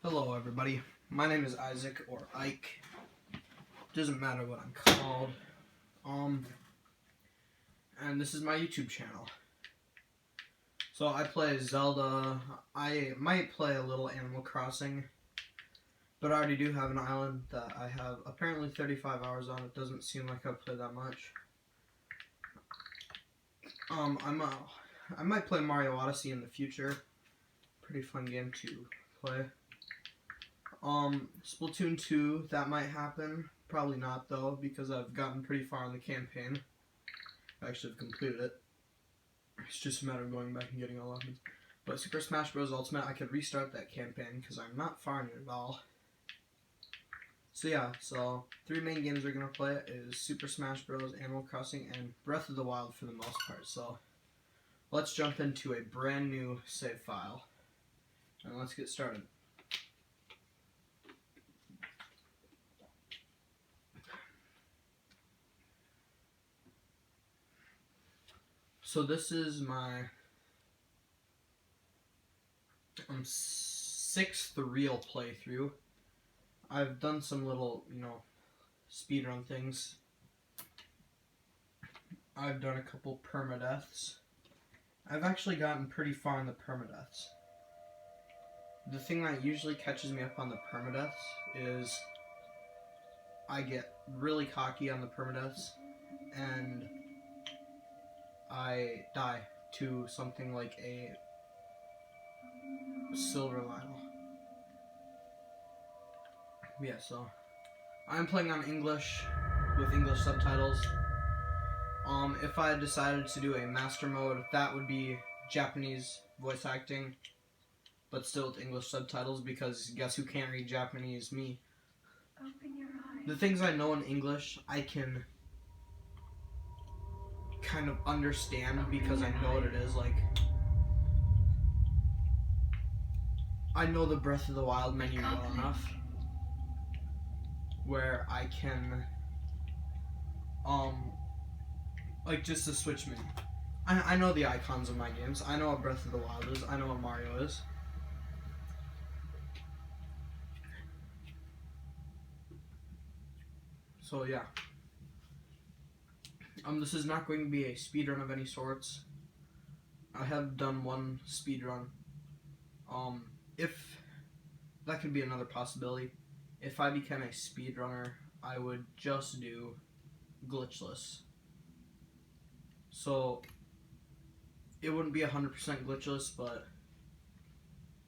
Hello everybody, my name is Isaac or Ike, doesn't matter what I'm called, and this is my YouTube channel. So I play Zelda, I might play a little Animal Crossing, but I already do have an island that I have apparently 35 hours on. It doesn't seem like I've played that much. I might play Mario Odyssey in the future, pretty fun game to play. Splatoon 2, that might happen. Probably not though, because I've gotten pretty far in the campaign. I actually have completed it. It's just a matter of going back and getting all weapons. But Super Smash Bros. Ultimate, I could restart that campaign because I'm not far in it at all. So yeah, so 3 main games we're gonna play is Super Smash Bros., Animal Crossing, and Breath of the Wild for the most part. So let's jump into a brand new save file and let's get started. So this is my 6th real playthrough. I've done some little, speedrun things. I've done a couple permadeaths. I've actually gotten pretty far in the permadeaths. The thing that usually catches me up on the permadeaths is I get really cocky on the permadeaths and I die to something like a silver Lionel. Yeah, so I'm playing on English with English subtitles. If I decided to do a master mode, that would be Japanese voice acting, but still with English subtitles, because guess who can't read Japanese? Me. Open your eyes. The things I know in English, I can kind of understand because I know what it is. Like, I know the Breath of the Wild menu well enough where I can, like, just the Switch menu. I know the icons of my games. I know what Breath of the Wild is. I know what Mario is. So yeah. This is not going to be a speedrun of any sorts. I have done one speedrun. If that could be another possibility. If I became a speedrunner, I would just do glitchless. So it wouldn't be 100% glitchless, but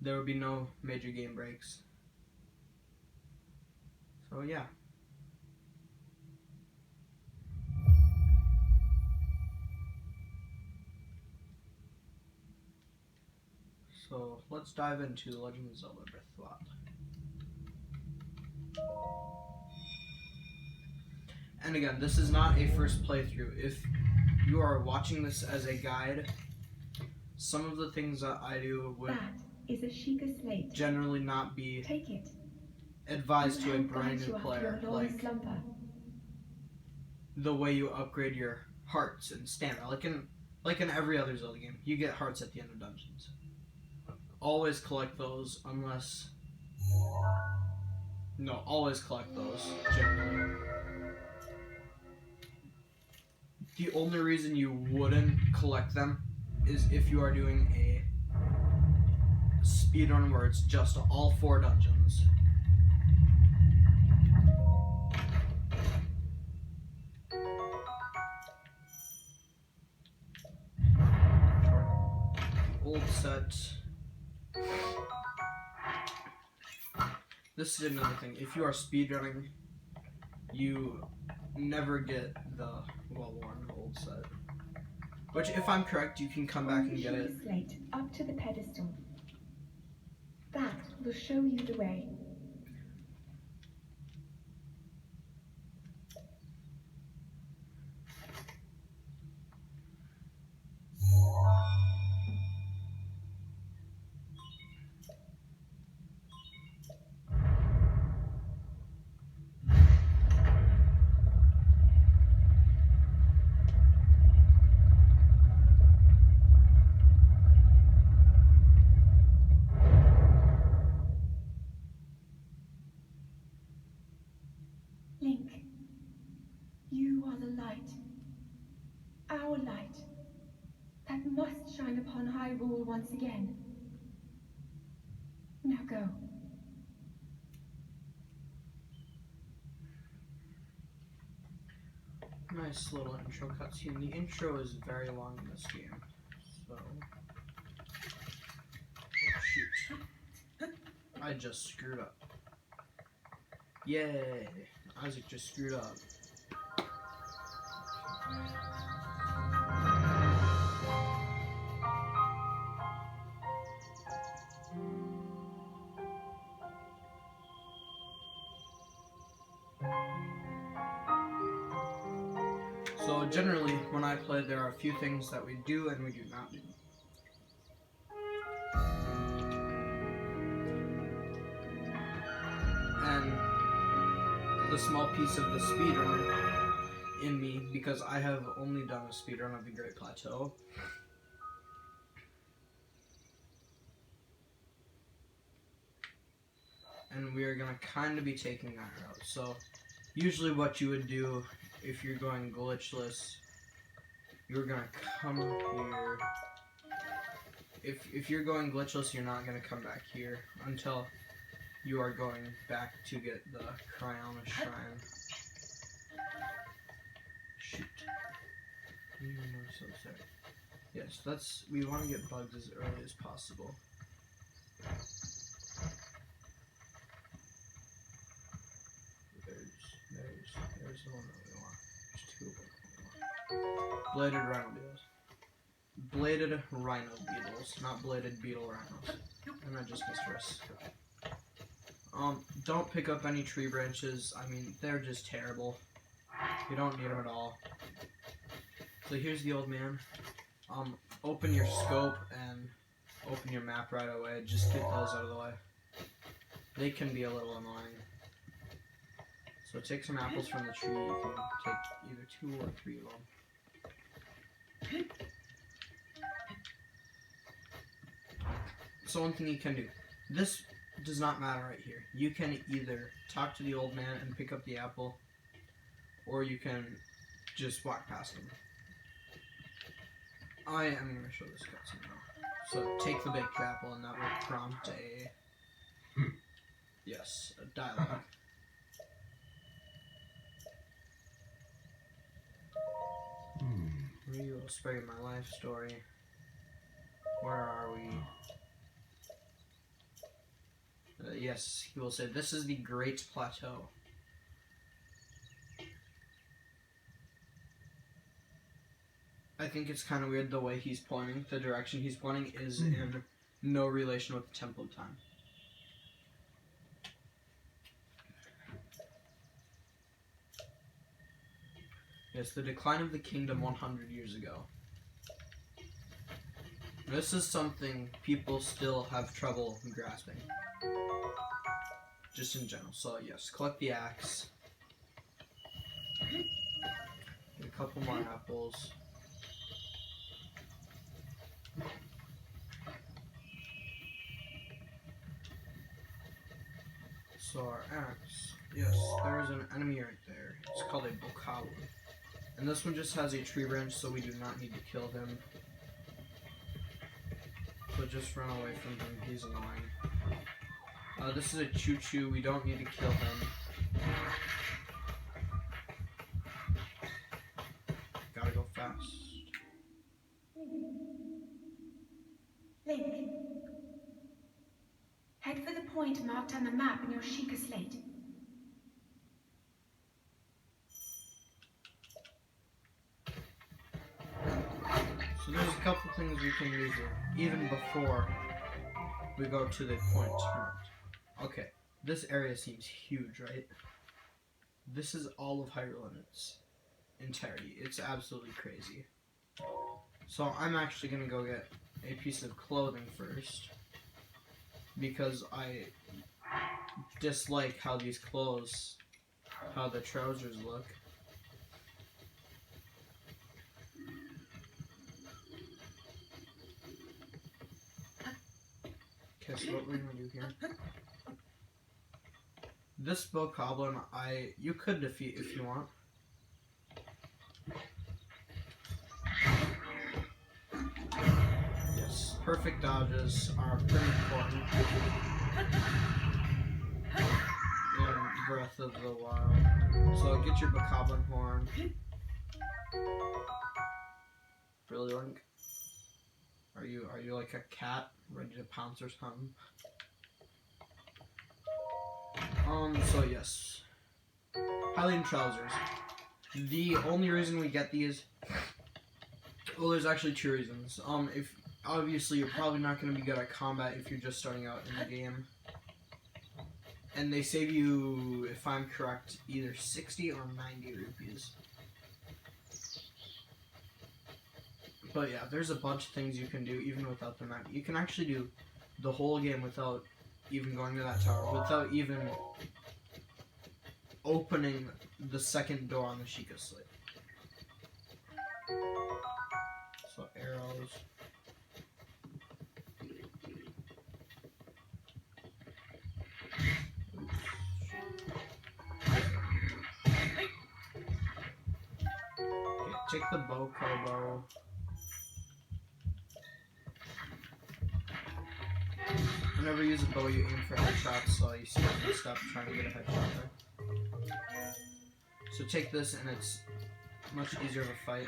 there would be no major game breaks. So yeah. So let's dive into The Legend of Zelda Breath of the Wild. And again, this is not a first playthrough. If you are watching this as a guide, some of the things that I do would generally not be advised to a brand new player. Like the way you upgrade your hearts and stamina. Like in every other Zelda game, you get hearts at the end of dungeons. Always collect those unless... No, always collect those, generally. The only reason you wouldn't collect them is if you are doing a speedrun where it's just all 4 dungeons. Old set. This is another thing. If you are speedrunning, you never get the well-worn old set. Which, if I'm correct, you can come back and get it. Slate up to the pedestal. That will show you the way. dwell upon Hyrule once again. Now go. Nice little intro cutscene. The intro is very long in this game, so... Oh, shoot. I just screwed up. Yay! Isaac just screwed up. So generally, when I play, there are a few things that we do and we do not do. And the small piece of the speedrunner in me, because I have only done a speedrun of the Great Plateau. And we are going to kind of be taking that route. So, usually what you would do if you're going glitchless, you're going to come here. If you're going glitchless, you're not going to come back here until you are going back to get the Cryona Shrine. Shoot. So sorry. Yes, we want to get bugs as early as possible. There's the one that we want. There's two of them that we want. Bladed rhino beetles. Bladed rhino beetles, not bladed beetle rhinos. And I just missed us. Don't pick up any tree branches. I mean, they're just terrible. You don't need them at all. So here's the old man. Open your scope and open your map right away. Just get those out of the way. They can be a little annoying. So take some apples from the tree. You can take either 2 or 3 of them. So one thing you can do. This does not matter right here. You can either talk to the old man and pick up the apple, or you can just walk past him. I am going to show this cutscene now. So take the baked apple, and that will prompt a... Yes, a dialogue. You will spare my life story. Where are we? Yes, he will say, this is the Great Plateau. I think it's kind of weird the way he's pointing. The direction he's pointing is in no relation with the Temple of Time. Yes, the decline of the kingdom 100 years ago. This is something people still have trouble grasping. Just in general. So yes, collect the axe. Get a couple more apples. So our axe. Yes, there's an enemy right there. It's called a Bokawa. And this one just has a tree branch, so we do not need to kill him. So just run away from him, he's annoying. This is a choo-choo, we don't need to kill him. Gotta go fast. Link. Head for the point marked on the map in your Sheikah slate. So there's a couple things we can do here, even before we go to the point marked. Okay, this area seems huge, right? This is all of Hyrule in its entirety. It's absolutely crazy. So I'm actually going to go get a piece of clothing first, because I dislike how these clothes, how the trousers look. Okay, so what we're gonna do here. This Bokoblin, you could defeat if you want. perfect dodges are pretty important in Breath of the Wild. So get your Bokoblin horn. Really, Link? Are you like a cat ready to pounce or something? So yes. Hylian trousers. The only reason we get these, well, there's actually two reasons. If obviously you're probably not going to be good at combat if you're just starting out in the game, and they save you, if I'm correct, either 60 or 90 rupees. But yeah, there's a bunch of things you can do even without the map. You can actually do the whole game without even going to that tower, without even opening the second door on the Sheikah Slate. So arrows. Okay, take the bow combo. Whenever you use a bow, you aim for headshots, so you stop trying to get a headshot there. So take this, and it's much easier of a fight.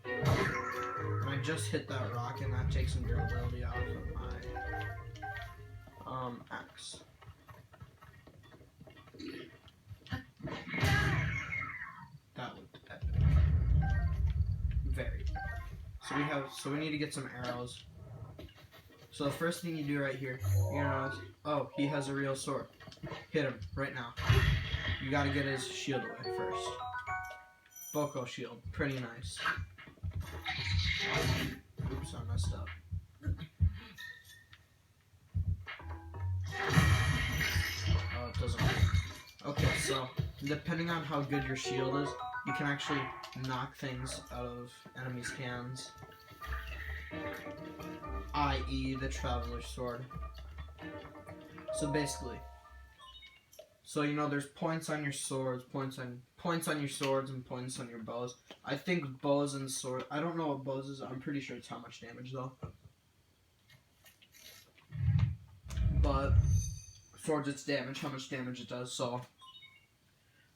And I just hit that rock, and that takes some durability out of my axe. That looked epic. Very epic. So we need to get some arrows. So the first thing you do right here, you're gonna notice, oh, he has a real sword. Hit him right now. You gotta get his shield away first. Boko shield, pretty nice. Oops, I messed up. Oh, it doesn't work. Okay, so depending on how good your shield is, you can actually knock things out of enemies' hands. I.e. the Traveler's Sword. So basically, you know there's points on your swords, points on your swords, and points on your bows. I think bows and swords. I don't know what bows is. I'm pretty sure it's how much damage though. But swords, it's damage. How much damage it does. So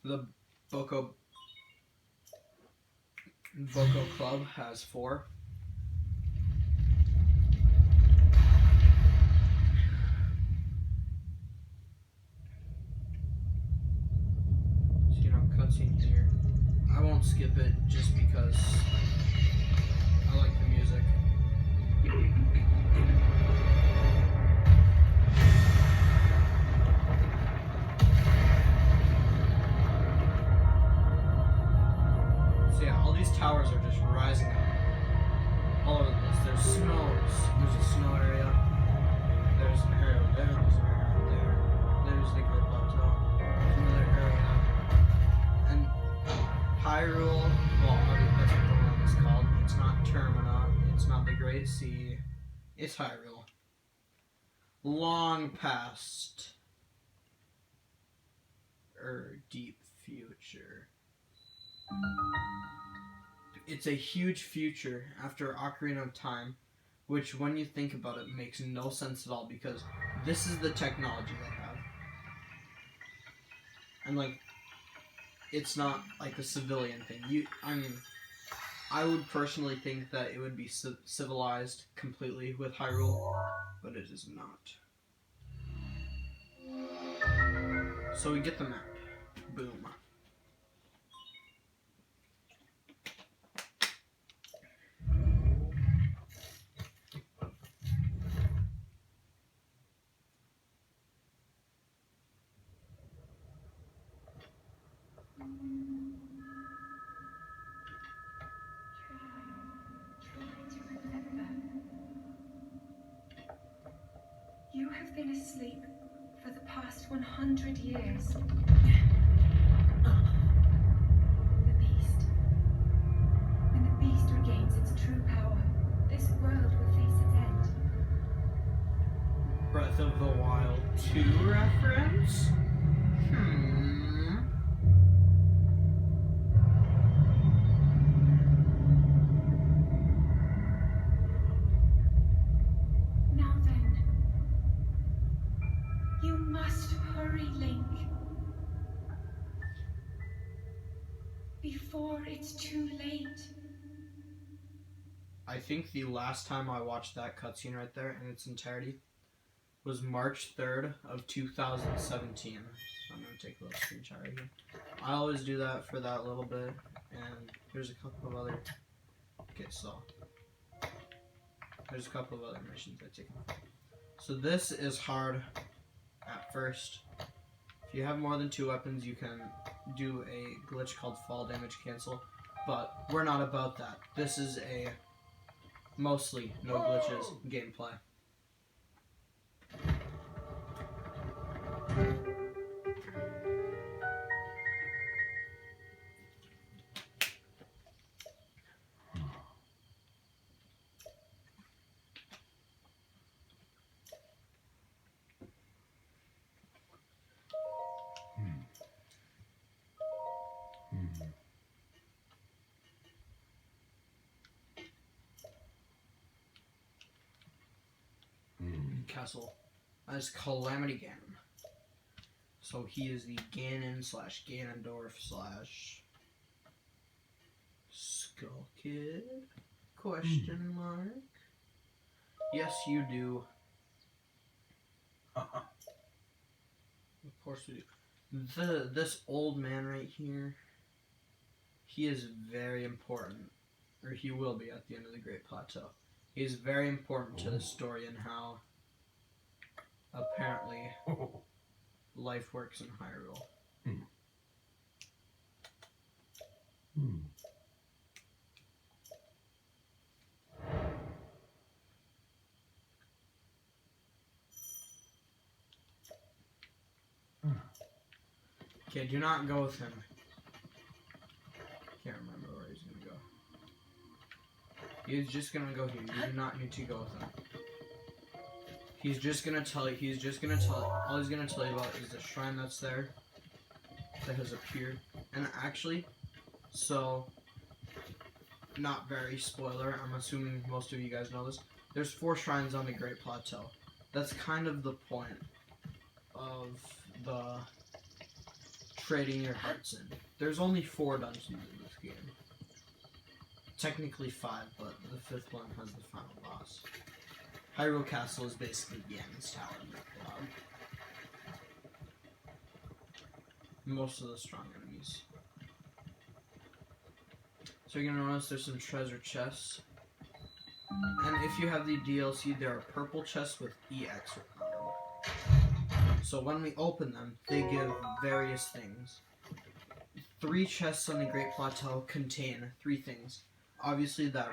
the Boko Club has 4. Cutscene here. I won't skip it just because I like the music. So yeah, all these towers are just rising up all over the place. There's snow. There's a snow area. There's an area there. There's an area there. There's the Great Plateau. There's another area. And Hyrule, well, that's what the realm is called. It's not Termina. It's not the Great Sea. It's Hyrule. Long past deep future. It's a huge future after Ocarina of Time, which, when you think about it, makes no sense at all because this is the technology they have. And like, it's not like a civilian thing. I would personally think that it would be civilized completely with Hyrule, but it is not. So we get the map. Boom. You have been asleep for the past 100 years. The beast. When the beast regains its true power, this world will face its end. Breath of the Wild 2 reference? before it's too late. I think the last time I watched that cutscene right there in its entirety was March 3rd of 2017. So I'm going to take a little screenshot right here. I always do that for that little bit, and here's a couple of other... Okay, so... There's a couple of other missions I take. So this is hard at first. If you have more than 2 weapons, you can do a glitch called fall damage cancel, but we're not about that. This is a mostly no glitches gameplay. Castle as Calamity Ganon. So he is the Ganon / Ganondorf / Skull Kid? Question mark. Yes, you do. Of course we do. This old man right here, he is very important, or he will be at the end of the Great Plateau. He is very important to the story and how apparently life works in Hyrule. Okay, do not go with him. Can't remember where he's gonna go. He's just gonna go here. You do not need to go with him. He's just gonna tell you, all he's gonna tell you about is the shrine that's there, that has appeared. And actually, so, not very spoiler, I'm assuming most of you guys know this, there's 4 shrines on the Great Plateau. That's kind of the point of the trading your hearts in. There's only 4 dungeons in this game. Technically 5, but the 5th one has the final boss. Hyrule Castle is basically Ganon's Tower in the cloud. Most of the strong enemies. So you're gonna notice there's some treasure chests. And if you have the DLC, there are purple chests with EX on them. So when we open them, they give various things. 3 chests on the Great Plateau contain 3 things. Obviously that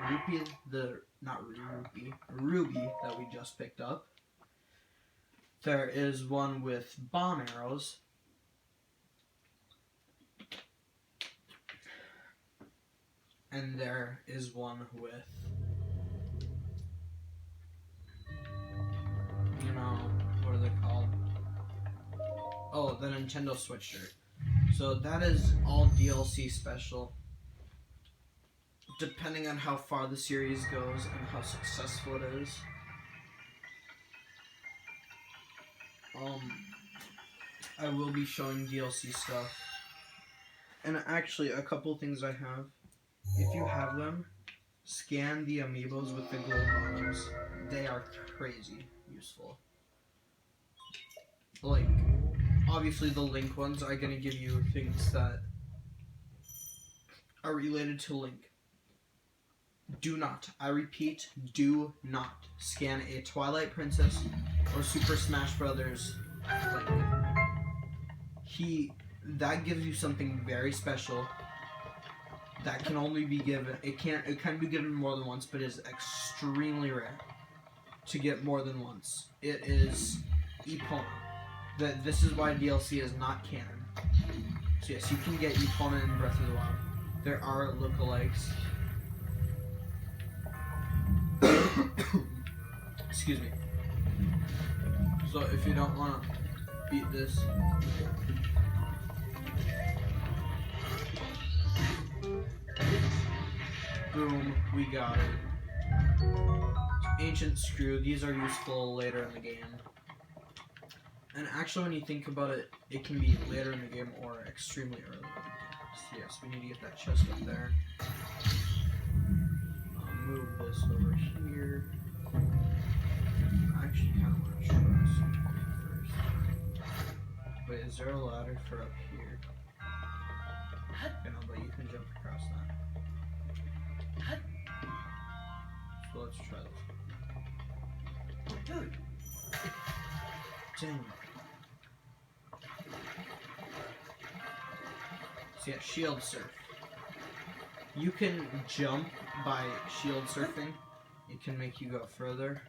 ruby that we just picked up. There is one with bomb arrows. And there is one with, you know, what are they called? Oh, the Nintendo Switch shirt. So that is all DLC special. Depending on how far the series goes and how successful it is. I will be showing DLC stuff. And actually, a couple things I have. If you have them, scan the amiibos with the gold bottoms. They are crazy useful. Like, obviously the Link ones are going to give you things that are related to Link. Do not, I repeat, do not scan a Twilight Princess or Super Smash Brothers Link. That gives you something very special that can only be given, it can be given more than once, but is extremely rare to get more than once. It is Epona. This is why DLC is not canon. So yes, you can get Epona in Breath of the Wild. There are lookalikes. Excuse me. So if you don't want to beat this, boom, we got it. Ancient Screw, these are useful later in the game. And actually when you think about it, it can be later in the game or extremely early in the game. So yes, we need to get that chest up there. I'll move this over here. I actually kind of want to try something first. Wait, is there a ladder for up here? Okay, no, but you can jump across that. So let's try this. Dang. So yeah, shield surf. You can jump by shield surfing. It can make you go further.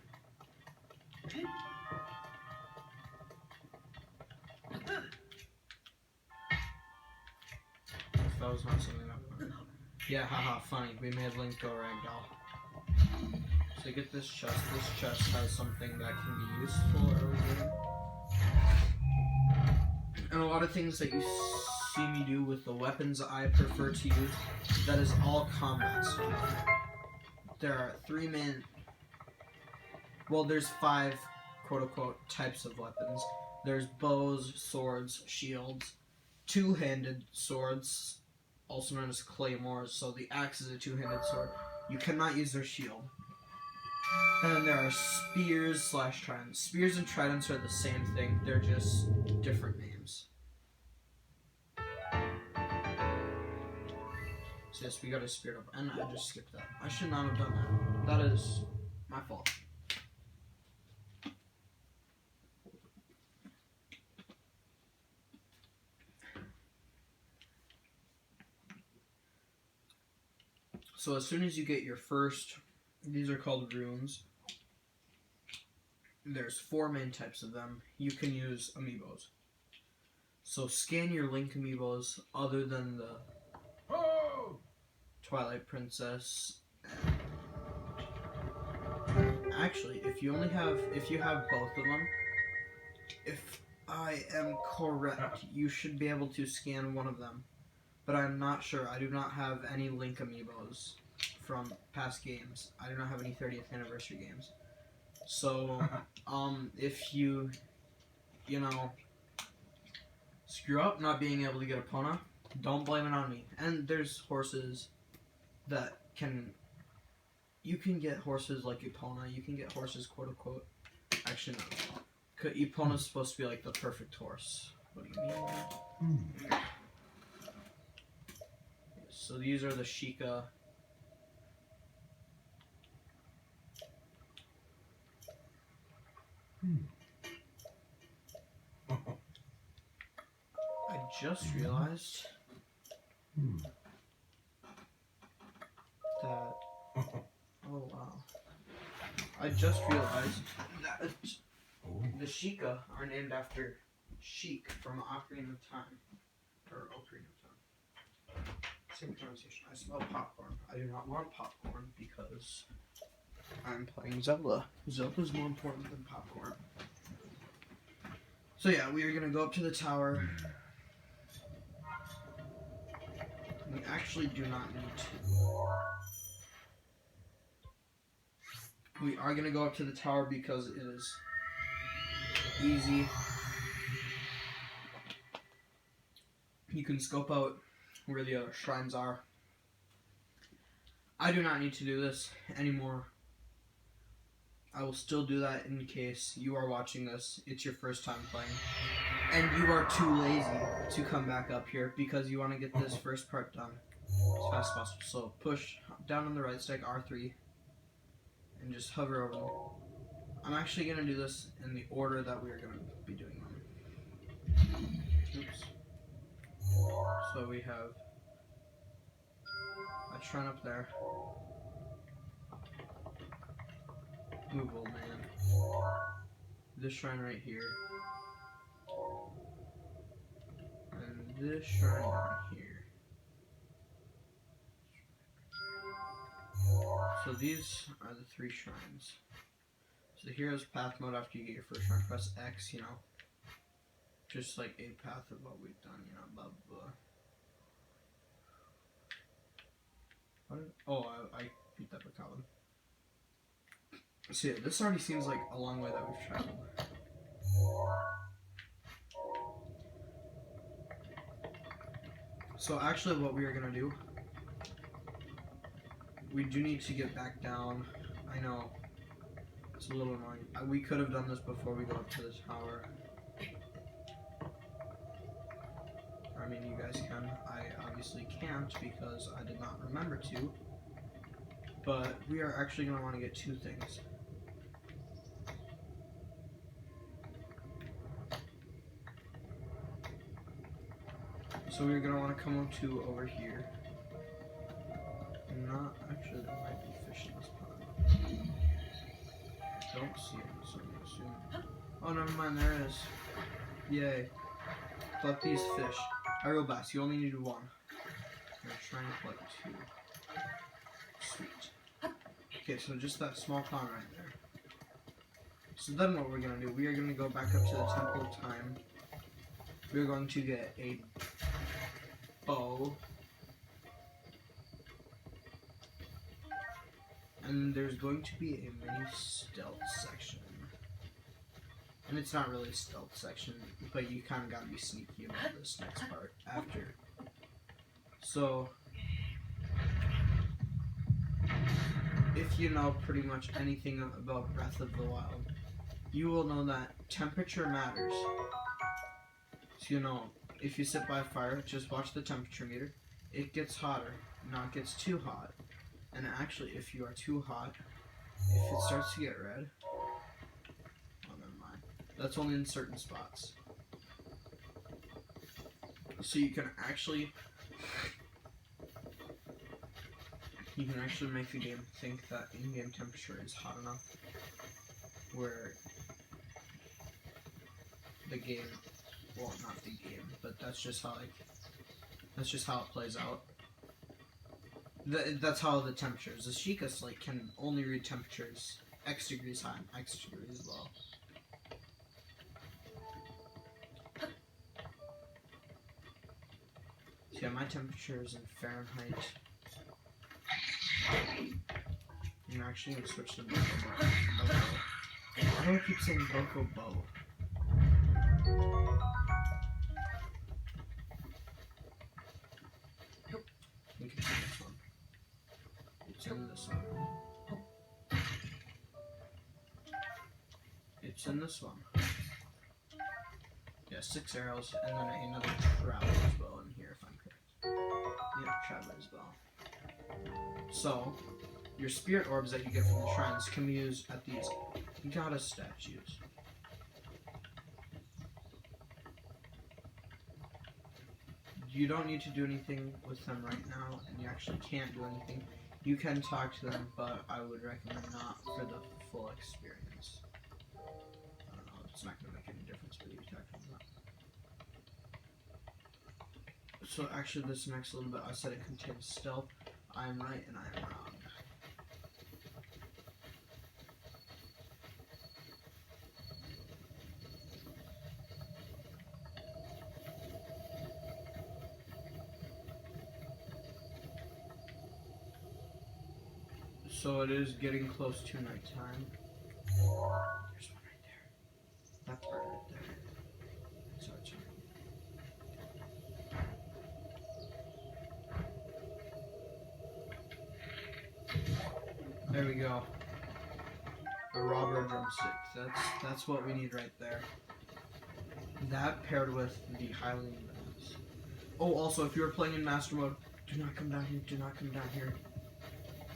That was not something that worked. Yeah, haha, funny. We made Link go ragdoll. So get this chest. This chest has something that can be useful early game. And a lot of things that you see me do with the weapons I prefer to use, that is all combat stuff. There are 3 main... Well, there's 5 quote-unquote types of weapons. There's bows, swords, shields, 2-handed swords, also known as claymores. So the axe is a 2-handed sword. You cannot use their shield. And then there are spears / tridents. Spears and tridents are the same thing. They're just different names. So yes, we got a spear up. And I just skipped that. I should not have done that. That is my fault. So as soon as you get your first, these are called runes. There's 4 main types of them. You can use amiibos. So scan your Link amiibos other than the Twilight Princess. Actually, if you have both of them, if I am correct, you should be able to scan one of them. But I'm not sure. I do not have any Link amiibos from past games. I do not have any 30th anniversary games. So, if you screw up not being able to get Epona, don't blame it on me. And there's horses that you can get horses like Epona. You can get horses quote unquote. Actually, no. Epona's supposed to be like the perfect horse. What do you mean? So these are the Sheikah. I just realized that. Oh wow! I just realized that the Sheikah are named after Sheik from Ocarina of Time, or Ocarina of Time. Same pronunciation. I smell popcorn. I do not want popcorn because I'm playing Zelda. Zelda's more important than popcorn. So yeah, we are gonna go up to the tower. We actually do not need to. We are gonna go up to the tower because it is easy. You can scope out where the other shrines are. I do not need to do this anymore. I will still do that in case you are watching this, it's your first time playing, and you are too lazy to come back up here because you want to get this first part done as fast as possible. So push down on the right stick, R3, and just hover over them. I'm actually going to do this in the order that we are going to be doing them. Oops. So we have a shrine up there. Move, old man. This shrine right here. And this shrine down here. So these are the 3 shrines. So the hero's path mode after you get your first shrine. Press X, just like a path of what we've done, blah blah blah. Oh, I beat that Bacallan. So yeah, this already seems like a long way that we've traveled. So actually what we are gonna do, we do need to get back down. I know, it's a little annoying. We could have done this before we go up to the tower. I mean, you guys can. I obviously can't because I did not remember to. But we are actually going to want to get two things. So we're going to want to come up to over here. Not actually, there might be fish in this pond. Don't see it, so I'm going to assume. Oh, never mind, there it is. Yay. Collect these fish. Aerial bass, you only need one. We're trying to collect two. Sweet. Okay, so just that small pond right there. So then what we're going to do, we are going to go back up to the Temple of Time. We're going to get a bow. And there's going to be a mini stealth section. And it's not really a stealth section, but you kind of got to be sneaky about this next part after. So, if you know pretty much anything about Breath of the Wild, you will know that temperature matters. So you know, if you sit by a fire, just watch the temperature meter. It gets hotter, now it gets too hot. And actually, if you are too hot, if it starts to get red, oh, never mind. That's only in certain spots. So you can actually make the game think that in-game temperature is hot enough where the game, well, not the game, but that's just how it plays out. That's how the temperatures. The Sheikah Slate can only read temperatures X degrees high and X degrees low. So yeah, my temperature is in Fahrenheit. I'm actually going to switch to Boko Bow. Why do I keep saying Boko Bow? We can see this one. It's in this one. It's in this one. Yeah, 6 arrows, and then another traveler's bow in here, if I'm correct. Yeah, traveler's bow. So, your spirit orbs that you get from the shrines can be used at these goddess statues. You don't need to do anything with them right now, and you actually can't do anything. You can talk to them, but I would recommend not for the full experience. I don't know, it's not going to make any difference whether you talk to them or not. So actually this next little bit, I said it contains stealth. I am right and I am wrong. So it is getting close to nighttime. There's one right there. That part right there. So it's there we go. A robber drumstick. That's what we need right there. That paired with the Hylian bells. Oh, also, if you are playing in Master Mode, do not come down here. Do not come down here.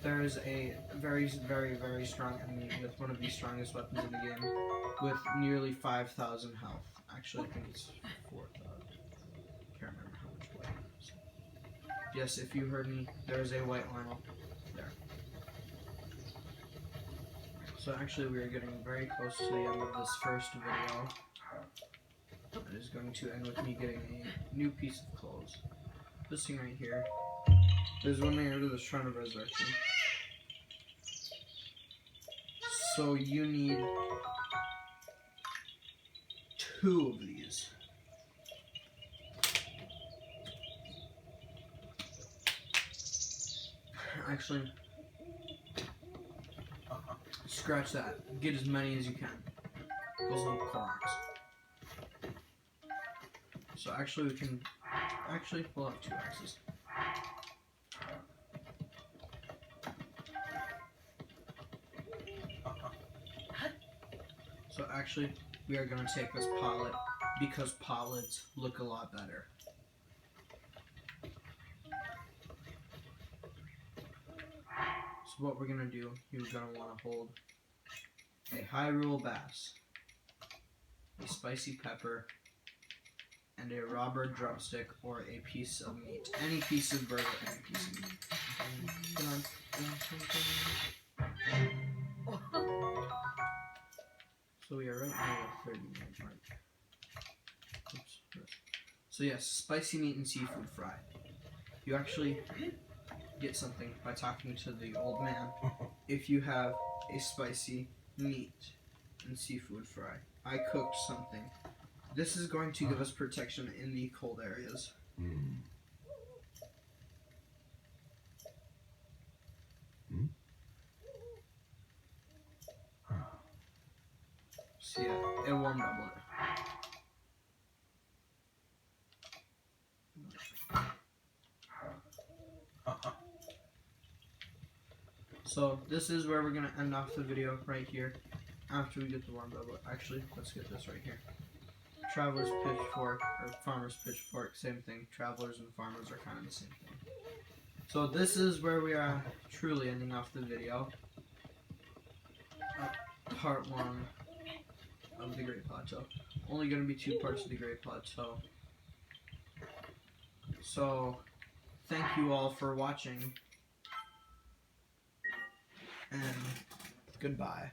There is a very, very, very strong enemy with one of the strongest weapons in the game, with nearly 5,000 health. Actually, I think it's 4,000. Can't remember how much white it is. Yes, if you heard me, there is a white Lionel there. So actually, we are getting very close to the end of this first video. It is going to end with me getting a new piece of clothes. This thing right here. There's one layer to the Shrine of Resurrection. So you need 2 of these. Actually, scratch that. Get as many as you can. Those little Koroks. So actually we can Actually, we'll have 2 axes. So actually, we are going to take this pallet because pallets look a lot better. So what we're going to do, you're going to want to hold a Hyrule bass, a spicy pepper, and a raw bird drumstick or a piece of meat. Any piece of burger, any piece of meat. So we are right now at 30-minute mark. Oops. So yes, spicy meat and seafood fry. You actually get something by talking to the old man if you have a spicy meat and seafood fry. I cooked something. This is going to give us protection in the cold areas. So yeah, it won't double it. So this is where we're going to end off the video right here after we get the warm bubble. Actually, let's get this right here. Traveler's pitchfork, or farmer's pitchfork, same thing. Travelers and farmers are kind of the same thing. So this is where we are truly ending off the video. Part 1 of the Great Plateau. Only going to be 2 parts of the Great Plateau. So, thank you all for watching. And goodbye.